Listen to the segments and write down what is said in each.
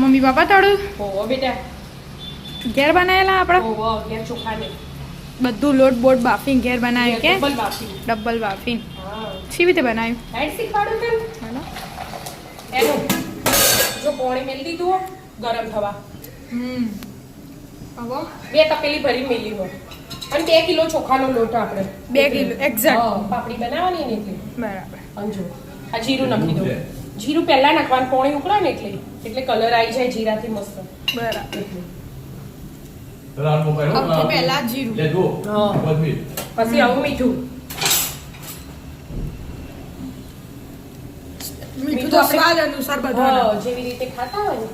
Mummy papa તળું ઓહો બેટા ઘેર બનાવેલા આપણા ઓહો ઘેર ચોખા ને બધું લોટ બોટ બાફીને ઘેર બનાવ્યું કે ડબલ બાફી ડબલ બાફીને હા કેવી રીતે બનાવ્યું હેડ શીખવાડું તને હેલો એનું જો પાણી મેલી દીધું ગરમ થવા હવે 2 તપેલી ભરી મેલી હોય અને 2 કિલો ચોખાનો લોટ આપણે 2 કિલો એક્ઝેક્ટ પાપડી બનાવવાની ને એટલે બરાબર અને જો આ જીરું નાખી દો જીરું પહેલા નાખવાનું પાણી ઉકળે ને એટલે કલર આવી જાય જીરાથી મસ્ત બરાબર એટલે સૌથી પહેલા જીરું પછી આવું મીઠું મીઠું તો સ્વાદ અનુસાર બધા જેવી રીતે ખાતા હોય ને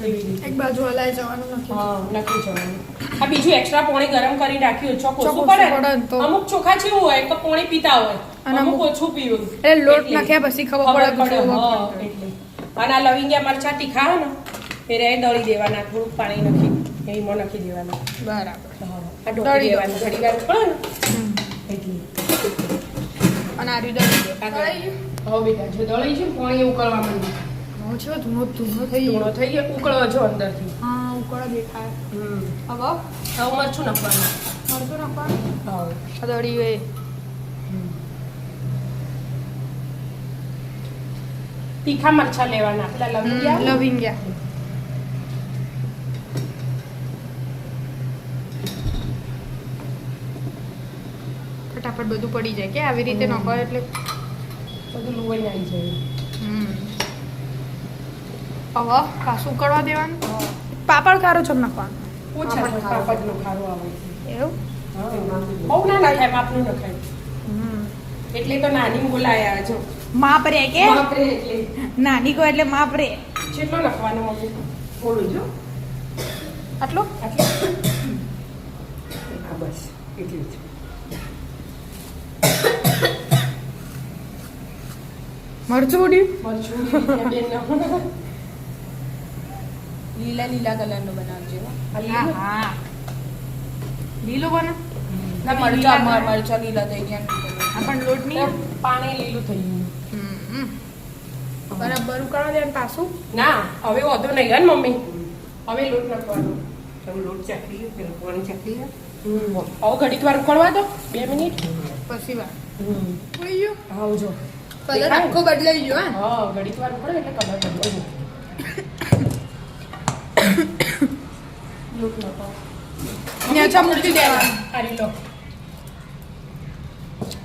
એવી રીતે એક બાજુ હલાઈ જવાનું નથી નક્કી જવાનું આ બીજું એક્સ્ટ્રા પાણી ગરમ કરી રાખ્યું ચોખ્ખું ચોખ્ખું પડે પડે ને તો. અમુક ચોખા જેવું હોય તો પાણી પીતા હોય અને અમુક અમુક ઓછું પીવું એટલે લોટ એટલે. નાખ્યા પછી ખબર પડે કે હા, કેવો એટલે અને આ લવિંગિયા મરચા તીખા હોય ને ત્યારે દળી દેવાના થોડુંક પાણી નાખી એમાં નાખી દેવાના બરાબર આ ઢોળી દેવાનું ઘડી વાર પડે ને એટલે અને આ રીત દળી દો હવે બેટા જો દળી છે ને પાણી ઉકળવા માંડ્યું હું છે ધૂનો ધૂનો થઈ ધૂણો ગયો થઈ ગયો ઉકળવા જો અંદરથી હા ઉકળો દેખાય હવે હવે મરચું નાખવાનું મરચું નાખવાનું હા આ દળી ગઈ તીખા મરચા લેવાના પેલા લવિંગિયા લવિંગિયા ફટાફટ બધું પડી જાય કે આવી રીતે નાખો એટલે બધું લુવાઈ આવી જાય હવે પાછું ઉકળવા દેવાનું પાપડ કારો છો નાખવાનું ઓછા પાપડનો ખારો આવે એવું બહુ ના નખાય માપનું નખાય એટલે તો નાની બોલાયા જો માપ રે કે બાપરે એટલે નાની કો એટલે માપ રે કેટલો નખવાનો મમ્મી થોડું જો આટલો આટલું હા બસ એટલું જ મરચું ઉડ્યું મરચું બેન લીલા લીલા કલરનું બનાવજો હા હા લીલો બને ના મરચા મરચા લીલા થઈ ગયા આ પણ લોટ નહીં પાણી લીલું થઈ ગયું બરાબર ઉકાળવા દે પાછું ના હવે વધુ નહીં હે ને મમ્મી હવે લોટ નાખવાનો તમે લોટ ચાખી લો પેલા પાણી ચાખી લો હવે ઘડીક વાર ઉકળવા દો 2 મિનિટ પછી વાર ઉડી ગયું આવજો કલર આખો બદલાઈ ગયો હા ઘડીક વાર ઉકળે એટલે કલર બદલાઈ લોટ નાખો નેચા મૂકી દેવાનું આરી લો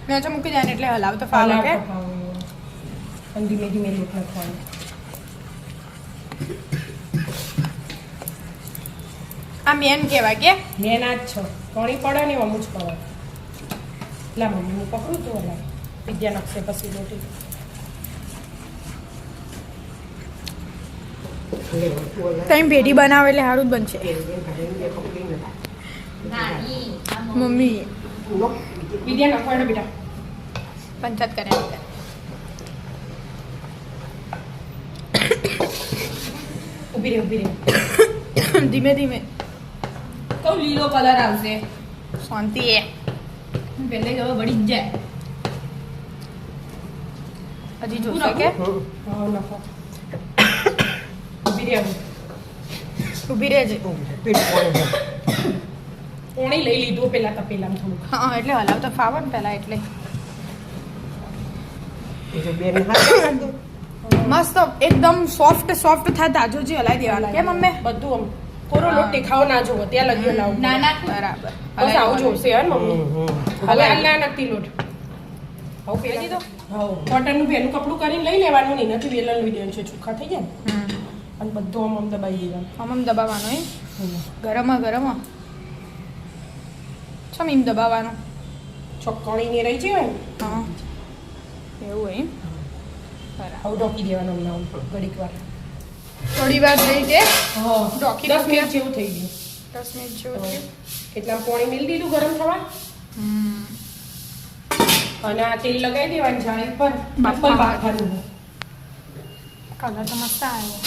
નેચા મૂકી દેવાનું એટલે હલાવ તો ફાવે કે અને ધીમે ધીમે લોટ નાખવાનો આ મેન કહેવાય કે મેં ના જ છો ઘણી પડે ને અમુક જ પડે લા મમ્મી હું પકડું તો હલા વિદ્યા નાખશે પછી રોટી તમે ભેડી બનાવો એટલે સારું જ બનશે મમ્મી વિદ્યા નાખવાનો બેટા પંચાયત કર્યા ઊભી રહે ધીમે ધીમે કહું લીલો કલર આવશે શાંતિ એ પહેલે જ હવે વળી જ જાય હજી જોશે કે હા નાખો ઊભી રહે ઊભી રહેજે પોણી લઈ લીધું પેલા તપેલામાં થોડુંક હા એટલે હલાવ તો ફાવે ને પહેલા એટલે મસ્ત એકદમ સોફ્ટ સોફ્ટ થાય તાજો જે હલાવી દેવાના કે મમ્મી બધું આમ કોરો લોટ દેખાવ ના જોવો ત્યાં લગી લાવ નાના બરાબર બસ આવું જોશે હે મમ્મી હવે આ ના નાખતી લોટ હવે પહેરી દીધો કોટનનું પહેલું કપડું કરીને લઈ લેવાનું નહીં નથી વેલણ લઈ દેવાનું છે ચોખ્ખા થઈ જાય ને અને બધું આમ દબાઈ દેવાનું આમ દબાવવાનો એ ગરમ ચમ એમ દબાવવાનો ચોક્કણી ને રહી જાય ને હા એવું એમ બરાબર આવું ઢોકી દેવાનું હમણાં ઘડીક વાર થોડી વાર થઈ છે હા ઢોકી 10 મિનિટ જેવું થઈ ગયું 10 મિનિટ જેવું થયું એટલા પાણી મેલી દીધું ગરમ થવા અને આ તેલ લગાવી દેવાનું જાળી પર બાફા. બાફવાનું કલર તો મસ્ત આવ્યો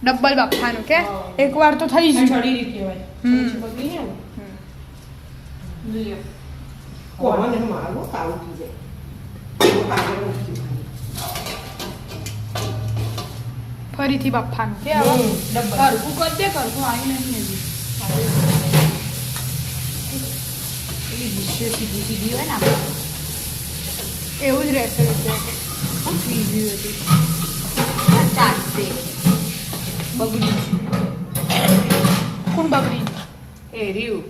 ડબલ બાફવાનું કે એકવાર તો થઈ જ ચડી રીતે કહેવાય બગડી જાય ને લ્યો કોને મારો આવતી જાય ફરીથી બાફાનું કે હવે ડબ્બા કરકું કરી દે કરકું આવી નહીં હજી પેલી ડીશો સીધી સીધી હોય ને આપણે એવું જ રહેશે રીતે ઈઝી હતી ચાલશે બગડી કોણ બગડી એ રહ્યું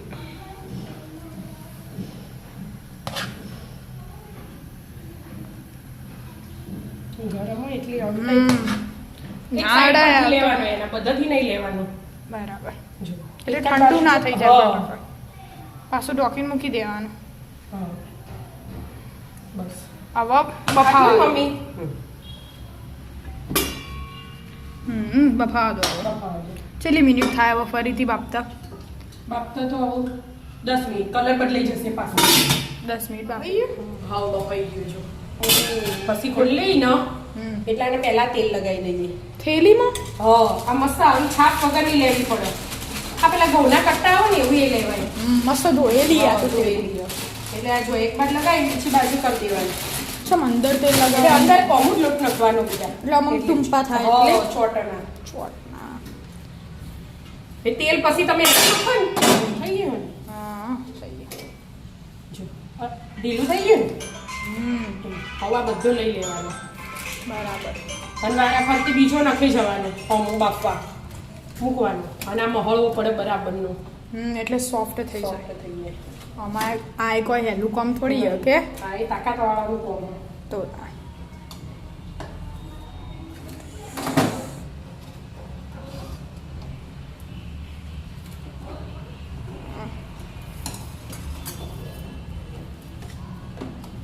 ગરમ હોય એટલે આવું હમ. એક ના side અડાય પરથી તો. લેવાનું એના બધાથી નહીં લેવાનું બરાબર જો એટલે ઠંડુ ના થઈ જાય હા. ફટાફટ. પાછું ઢોકીને મૂકી દેવાનું હા. બસ હવે આટલું બફાવા મમ્મી બફાવા દો બફાવા દે. કેટલી મિનિટ થાય હવે ફરીથી બાફતા બાફતા તો આવું 10 મિનિટ કલર બદલાઈ જશે પાછો 10 મિનિટ બાફી હા બફાઈ ગયું જો પછી ખોલી ને એટલે એને પહેલા તેલ લગાવી દઈએ થેલીમાં હા આ મસ્ત આવી છાપ વગરની લેવી પડે આ પેલા ઘઉંના કટ્ટા આવે ને એવું એ લેવાય મસ્ત ધોયેલી આ તો હા, ધોયેલી. એટલે આ જો એક બાજુ લગાવી બીજી બાજુ કરી દેવાની ચમ અંદર તેલ એટલે લગાવે અંદર કોમું જ લોટ નાખવાનો બીજા એટલે અમુક ટૂંપા થાય હા, એટલે ચોટના ચોટના. એ તેલ પછી તમે એમાં નાખો ને થઈ ગયું ને હા સહી જો ઢીલું થઈ ગયું ને હમ હવા બધું લઈ લેવાનું બરાબર અને વારા ફરતી બીજો નાખી જવાનો હોમો બાફવા મૂકવાનું અને આ મહળવો પડે બરાબરનું એટલે સોફ્ટ થઈ જાય સોફ્ટ થઈ જાય અમારે આ કોઈ હેલું કામ થોડી છે કે હા એ તાકાતવાળાનું કોમ તો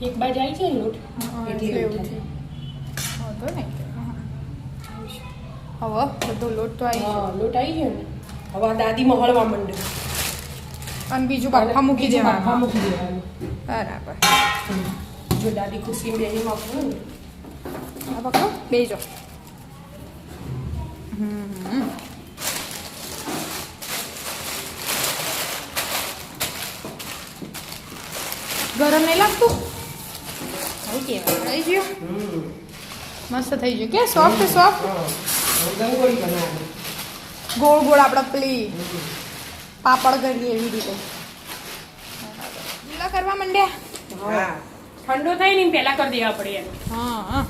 એક બાજુ આવી છે ને લોટ એટલે એવું છે વાંધો નહીં હવે બધો લોટ તો આવી હા લોટ આવી ગયો ને હવે આ દાદી મહળવા માંડે અને બીજું બાફા મૂકી બીજું બાફા દેવાનું મૂકી દેવાનું બરાબર જો દાદી ખુશી બેની માં ને આ પકડો બેજો હમ ગરમ નહીં લાગતું આવું કહેવાય થઈ ગયું મસ્ત થઈ ગયું કે સોફ્ટ સોફ્ટ રંગોળી બનાવવાની ગોળ ગોળ આપણે પેલી પાપડ કરીએ એવી રીતે લીલા કરવા માંડ્યા હા ઠંડો થાય ને પહેલા કરી દેવા પડે એને હા હા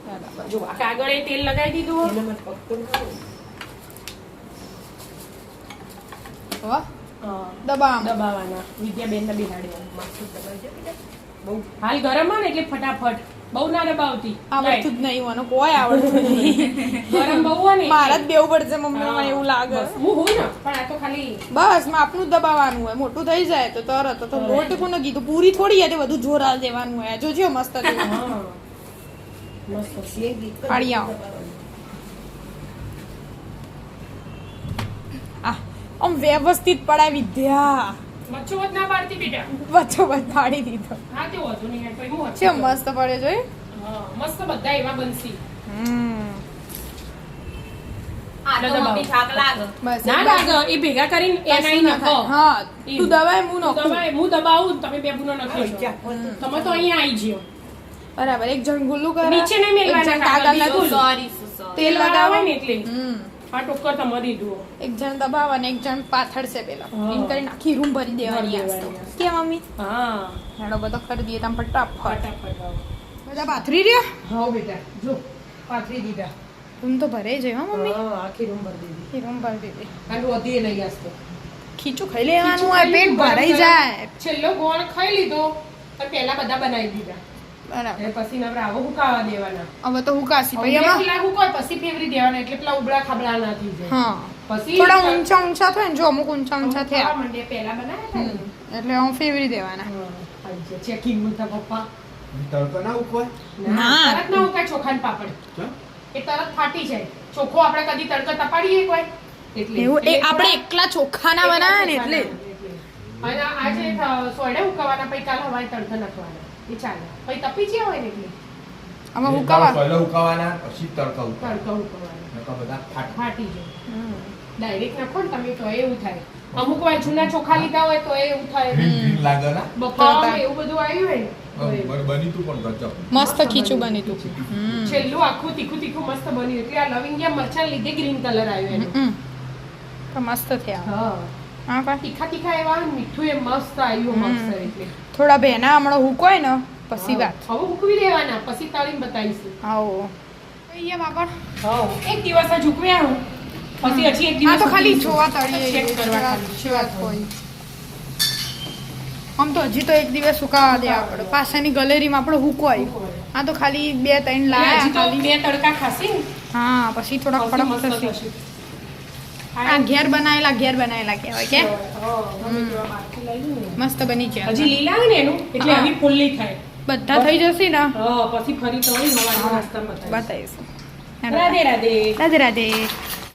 બરાબર જો આ કાગળે તેલ લગાવી દીધું એના માટે પકતો ના વાહ દબામ દબાવવાના વિદ્યાબેનને બિહાડ્યા માથું દબાવી દે બેટા. બહુ હાલ ગરમ હોય ને એટલે ફટાફટ બહુ ના દબાવતી આવડતું જ નહીં મને કોઈ આવડતું નહીં ગરમ બહુ હોય ને મારા જ બેવું પડશે મમ્મી મને એવું લાગે બસ, હું હોય ને પણ આ તો ખાલી બસ માપનું જ દબાવવાનું હોય મોટું થઈ જાય તો તરત તો લોટ કોને કીધું પૂરી થોડી હતી બધું જોરા દેવાનું હોય જોજો મસ્ત થયું. હા મસ્ત છે એક દીકરો પાડી આવો. આ આમ વ્યવસ્થિત પડાય વિદ્યા મચ્છો જ ના પાડતી બેટા વચ્ચો વચ પાડી દીધો હા તે વધુ નહીં યાર, પછી હું છે વચ્ચે મસ્ત પડે જોઈ હા મસ્ત બધા એવા બનશી આ તો મમ્મી થાક લાગે બસ ના એક લાગે બાજુ એ ભેગા કરીને એના કશું ના નાખો થાય. હા તું દવાય હું નાખું તમે હું દબાવું તમે બે પૂનો નાખી છો તમે તો અહીંયા આવી જ્યો બરાબર એક જણ ગુલ્લું કરે નીચે નહીં મેલવાના એક જણ કાગળ કાગળ નાખું. સોરી તેલ લગાવે લગાવે ને એટલે આ ટોકર તમારે દીધું એક જણ દબાવે અને એક જણ પાથરશે પેલા હા. એમ કરીને આખી રૂમ ભરી દેવાની ભરી આ તો. દેવાની. કે મમ્મી હા હેડો બધો કરી દઈએ તમે ફટાફટ ફટાફટ આવો. બધા પાથરી રહ્યા હા બેટા જો પાથરી દીધા રૂમ તો ભરે જ હો મમ્મી હા આખી રૂમ ભરી દીધી એ રૂમ ભરી દીધી અને વધી નહીં આસ્તો ખીચું ખાઈ લેવાનું હોય પેટ ભરાઈ જાય છેલ્લો ગોળ ખાઈ લીધો અને પહેલા બધા બનાવી દીધા બરાબર અને પછી નવરે આવો હુકાવા દેવાના હવે તો હું કાશી હવે ભાઈ બે એમાં કલાક હુકાય પછી ફેવરી દેવાના એટલે પેલા ઉબળા ખાબડા ના થઈ જાય હા પછી થોડા ઊંચા ઊંચા થાય ને જો અમુક ઊંચા ઊંચા ખાવા થયા માંડીએ પહેલા બનાવ્યા હતા ને. એટલે હું ફેવરી દેવાના ચેકિંગ મુલતા પપ્પા તડકો ના ઉકવાય ના. તરત ના ઉકાય ચોખાન પાપડ ચમ? એ તરત ફાટી જાય ચોખ્ખો આપણે કદી તડકા તપાડીએ કોઈ એટલે એવું એ એટલે આપણે થોડા- એકલા ચોખાના બનાવે ને એટલે અને આજે સોયડે ઉકાવાના પછી કાલ હવારે તડકા નાખવાના એ ચાલે પછી તપી જ્યાં હોય ને એટલે આમાં હુકાવા પહેલા ઉકાવાના પછી તડકા ઉકાળવાના. તડકા ઉકવાના નકર બધા ફાટી ફાટી જાય ડાયરેક્ટ નાખો ને તમે તો એવું થાય અમુક વાર જૂના ચોખા લીધા હોય તો એવું થાય ગ્રીન ગ્રીન લાગે ના બફાવામાં એવું બધું આવ્યું હોય ને બની તું પણ ગજબ. મસ્ત ખીચું બની તું છેલ્લું આખું તીખું તીખું મસ્ત બન્યું એટલે આ લવિંગિયા મરચાં લીધે ગ્રીન કલર આવ્યો એનો તો મસ્ત થયા હા હા કા તીખા તીખા એવા મીઠું એ મસ્ત આવ્યું મસ્ત એટલે થોડા ભેના હમણાં હુકોય ને પછી વાત હવે ઉકવી લેવાના પછી તળીને બતાવીશું આવો અહીંયા બાપા હા એક દિવસ જ ઉકવ્યા પછી હજી એક આ દિવસ તો ખાલી ઉકવીશું. જોવા તળીએ ચેક કરવા ખાલી. વાત હોય આમ તો હજી તો એક દિવસ સુકાવા દેવા પડે પાછળની ગેલેરીમાં આપણે હુકવાય આ તો ખાલી 2-3 હજી લાયા તો ખાલી બે તડકા ખાશે ને હા પછી થોડા પછી કડક મસ્ત થશે થશે. આ ઘેર બનાયેલા કહેવાય કે હા, અમે જોવા બહારથી લાવ્યું ને. મસ્ત બની ગયા હજી લીલા હોય ને એનું એટલે હા. આવી ફૂલ્લી થાય બધા થઈ જશે ને હા પછી ફરી તળી હવાના નાસ્તામાં થાય. બતાવીશું રાધે રાધે રાધે રાધે